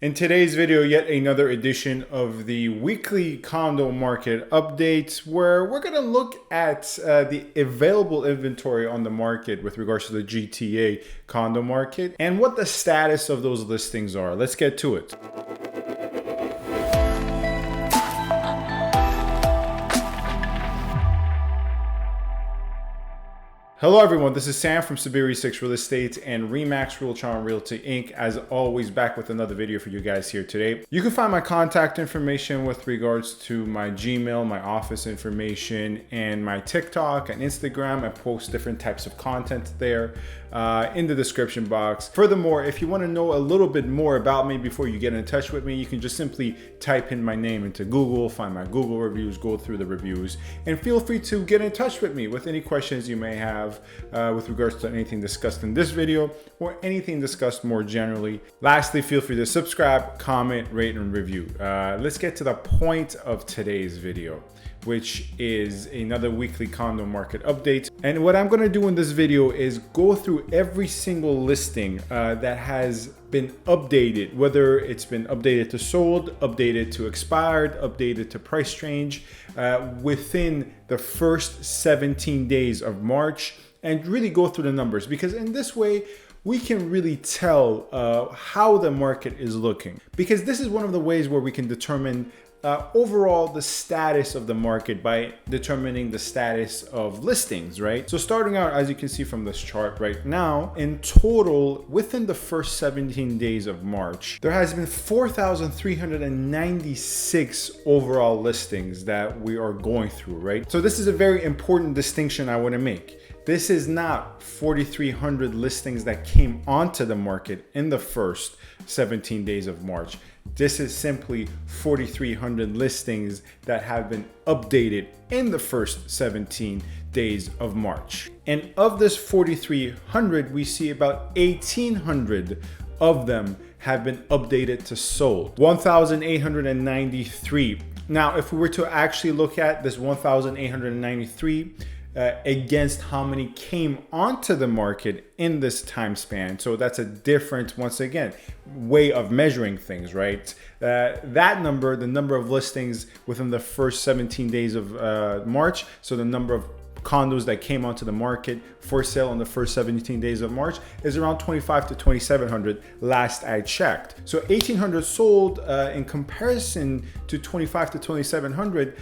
In today's video, yet another edition of the weekly condo market update, where we're going to look at the available inventory on the market with regards to the GTA condo market and what the status of those listings are. Let's get to it. Hello everyone, this is Sam from SaberiSixRealEstate and Remax Realtron Realty Inc. As always, back with another video for you guys here today. You can find my contact information with regards to my Gmail, my office information, and my TikTok and Instagram. I post different types of content there in the description box. Furthermore, if you want to know a little bit more about me before you get in touch with me, you can just simply type in my name into Google, find my Google reviews, go through the reviews, and feel free to get in touch with me with any questions you may have with regards to anything discussed in this video or anything discussed more generally. Lastly, feel free to subscribe, comment, rate, and review. Let's get to the point of today's video, which is another weekly condo market update. And what I'm going to do in this video is go through every single listing that has been updated, whether it's been updated to sold, updated to expired, updated to price change within the first 17 days of March, and really go through the numbers, because in this way we can really tell how the market is looking, because this is one of the ways where we can determine overall the status of the market by determining the status of listings, right? So starting out, as you can see from this chart right now, in total, within the first 17 days of March, there has been 4,396 overall listings that we are going through, right? So this is a very important distinction I want to make. This is not 4,300 listings that came onto the market in the first 17 days of March. This is simply 4,300 listings that have been updated in the first 17 days of March. And of this 4,300, we see about 1,800 of them have been updated to sold. 1,893. Now, if we were to actually look at this 1,893 against how many came onto the market in this time span. So that's a different, once again, way of measuring things, right? That number, the number of listings within the first 17 days of March, so the number of condos that came onto the market for sale in the first 17 days of March is around 2,500 to 2,700 last I checked. So 1,800 sold in comparison to 2,500 to 2,700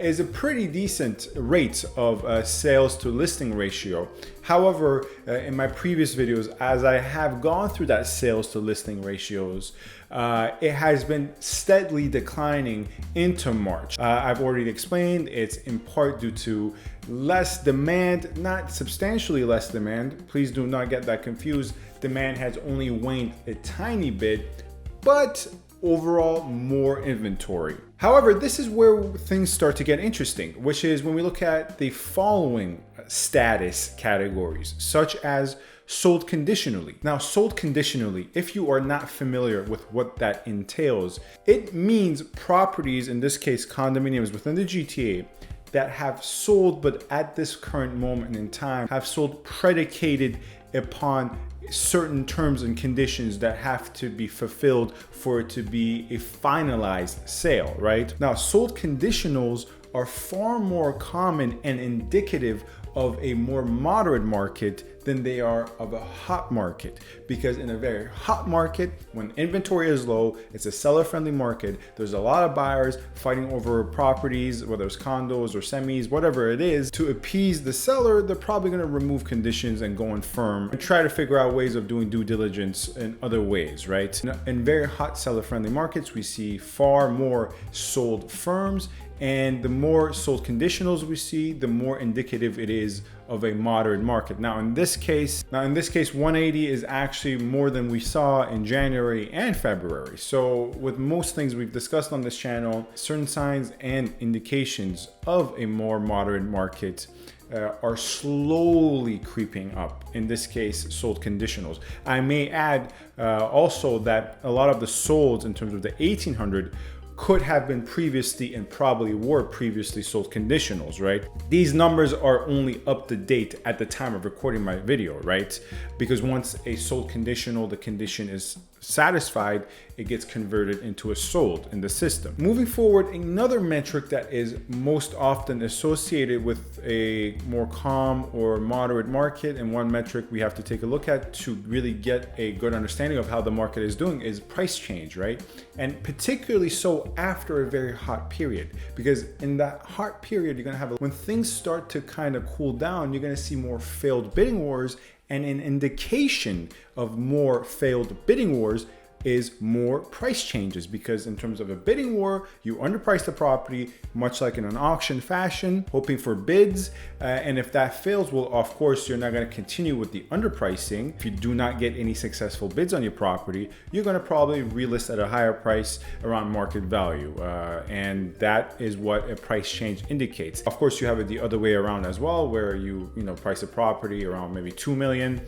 is a pretty decent rate of sales to listing ratio. However, in my previous videos, as I have gone through that sales to listing ratios, it has been steadily declining into March. I've already explained it's in part due to less demand, not substantially less demand. Please do not get that confused. Demand has only waned a tiny bit, but overall more inventory. However, this is where things start to get interesting, which is when we look at the following status categories, such as sold conditionally. Now, sold conditionally, if you are not familiar with what that entails, it means properties, in this case condominiums within the GTA, that have sold, but at this current moment in time have sold predicated upon certain terms and conditions that have to be fulfilled for it to be a finalized sale, right? Now, sold conditionals are far more common and indicative of a more moderate market than they are of a hot market, because in a very hot market, when inventory is low, it's a seller-friendly market. There's a lot of buyers fighting over properties, whether it's condos or semis, whatever it is. To appease the seller, they're probably going to remove conditions and go in firm and try to figure out ways of doing due diligence in other ways, right? In very hot seller-friendly markets, we see far more sold firms, and the more sold conditionals we see, the more indicative it is of a moderate market. Now in this case, 180 is actually more than we saw in January and February. So with most things we've discussed on this channel, certain signs and indications of a more moderate market are slowly creeping up. In this case, sold conditionals. I may add also that a lot of the solds in terms of the 1,800 could have been previously and probably were previously sold conditionals, right? These numbers are only up to date at the time of recording my video, right? Because once a sold conditional, the condition is satisfied, it gets converted into a sold in the system. Moving forward, another metric that is most often associated with a more calm or moderate market, and one metric we have to take a look at to really get a good understanding of how the market is doing, is price change, right? And particularly so after a very hot period, because in that hot period, you're gonna have, when things start to kind of cool down, you're gonna see more failed bidding wars, and an indication of more failed bidding wars is more price changes, because in terms of a bidding war, you underprice the property, much like in an auction fashion, hoping for bids. And if that fails, well, of course, you're not going to continue with the underpricing. If you do not get any successful bids on your property, you're going to probably relist at a higher price around market value. And that is what a price change indicates. Of course, you have it the other way around as well, where you price a property around maybe 2 million.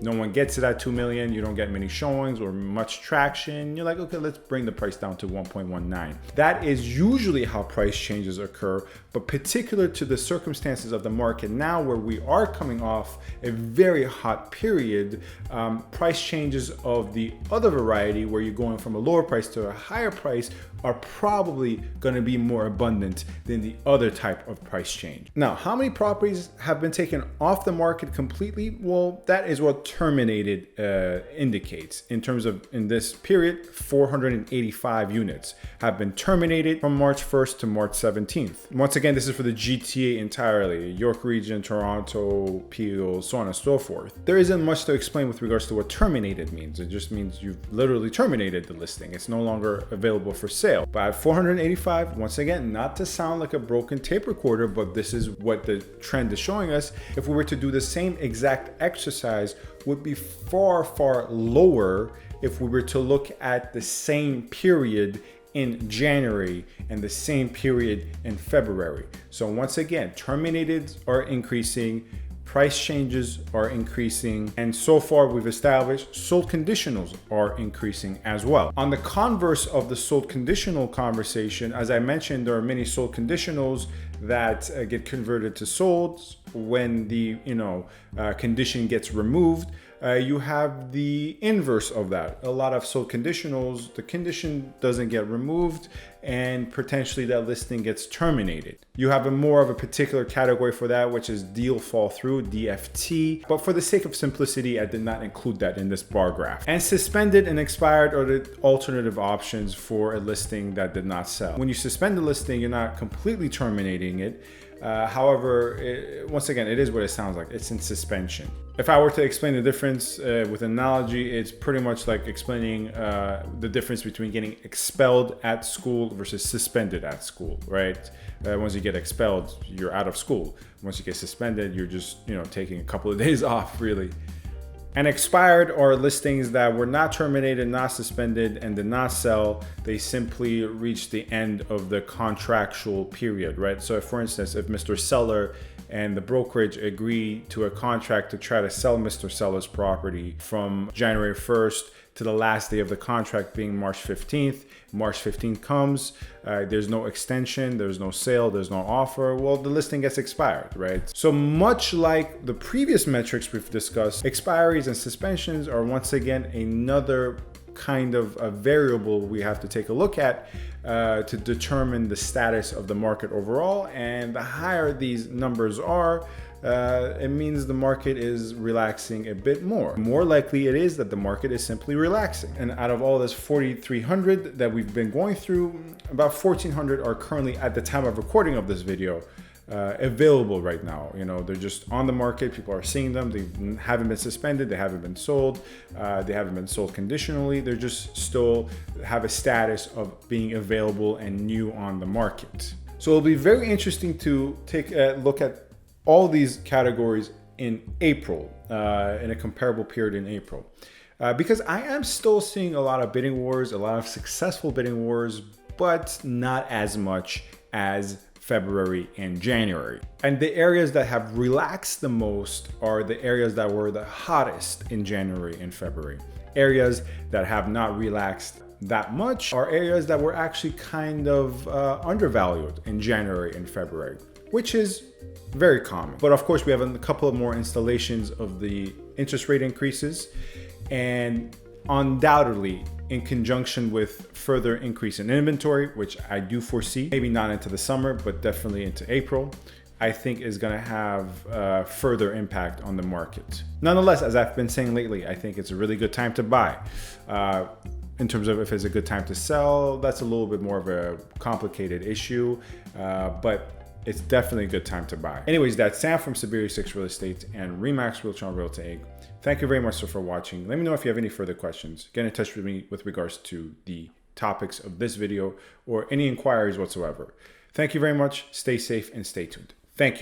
No one gets it at 2 million. You don't get many showings or much traction. You're like, okay, let's bring the price down to 1.19. That is usually how price changes occur, but particular to the circumstances of the market now, where we are coming off a very hot period, price changes of the other variety, where you're going from a lower price to a higher price, are probably going to be more abundant than the other type of price change. Now, how many properties have been taken off the market completely? Well, that is what terminated indicates. In terms of, in this period, 485 units have been terminated from March 1st to March 17th. Once again, this is for the GTA entirely, York region, Toronto, Peel, so on and so forth. There isn't much to explain with regards to what terminated means. It just means you've literally terminated the listing. It's no longer available for sale. But at 485, once again, not to sound like a broken tape recorder, but this is what the trend is showing us. If we were to do the same exact exercise, would be far, far lower if we were to look at the same period in January and the same period in February. So once again, terminated are increasing, price changes are increasing, and so far we've established sold conditionals are increasing as well. On the converse of the sold conditional conversation, as I mentioned, there are many sold conditionals that get converted to solds when the condition gets removed. You have the inverse of that. A lot of sold conditionals, the condition doesn't get removed and potentially that listing gets terminated. You have more of a particular category for that, which is deal fall through, DFT. But for the sake of simplicity, I did not include that in this bar graph. And suspended and expired are the alternative options for a listing that did not sell. When you suspend the listing, you're not completely terminating it. However, once again, it is what it sounds like. It's in suspension. If I were to explain the difference with analogy, it's pretty much like explaining the difference between getting expelled at school versus suspended at school, right? Once you get expelled, you're out of school. Once you get suspended, you're just taking a couple of days off, really. And expired are listings that were not terminated, not suspended, and did not sell. They simply reached the end of the contractual period, right? So if, for instance, if Mr. Seller and the brokerage agree to a contract to try to sell Mr. Seller's property from January 1st to the last day of the contract being March 15th. March 15th comes, there's no extension, there's no sale, there's no offer. Well, the listing gets expired, right? So much like the previous metrics we've discussed, expiries and suspensions are once again another kind of a variable we have to take a look at to determine the status of the market overall. And the higher these numbers are, it means the market is relaxing a bit more. More likely it is that the market is simply relaxing. And out of all this 4,300 that we've been going through, about 1,400 are currently, at the time of recording of this video, available right now. They're just on the market. People are seeing them. They haven't been suspended. They haven't been sold. They haven't been sold conditionally. They're just still have a status of being available and new on the market. So it'll be very interesting to take a look at all these categories in April, in a comparable period in April. Because I am still seeing a lot of bidding wars, a lot of successful bidding wars, but not as much as February and January. And the areas that have relaxed the most are the areas that were the hottest in January and February. Areas that have not relaxed that much are areas that were actually kind of undervalued in January and February, which is very common. But of course, we have a couple of more installations of the interest rate increases. And undoubtedly, in conjunction with further increase in inventory, which I do foresee, maybe not into the summer, but definitely into April, I think is going to have further impact on the market. Nonetheless, as I've been saying lately, I think it's a really good time to buy. In terms of if it's a good time to sell, that's a little bit more of a complicated issue, but it's definitely a good time to buy. Anyways, that's Sam from Saberi Real Estate and Remax Realtron Realty. Thank you very much for watching. Let me know if you have any further questions. Get in touch with me with regards to the topics of this video or any inquiries whatsoever. Thank you very much. Stay safe and stay tuned. Thank you.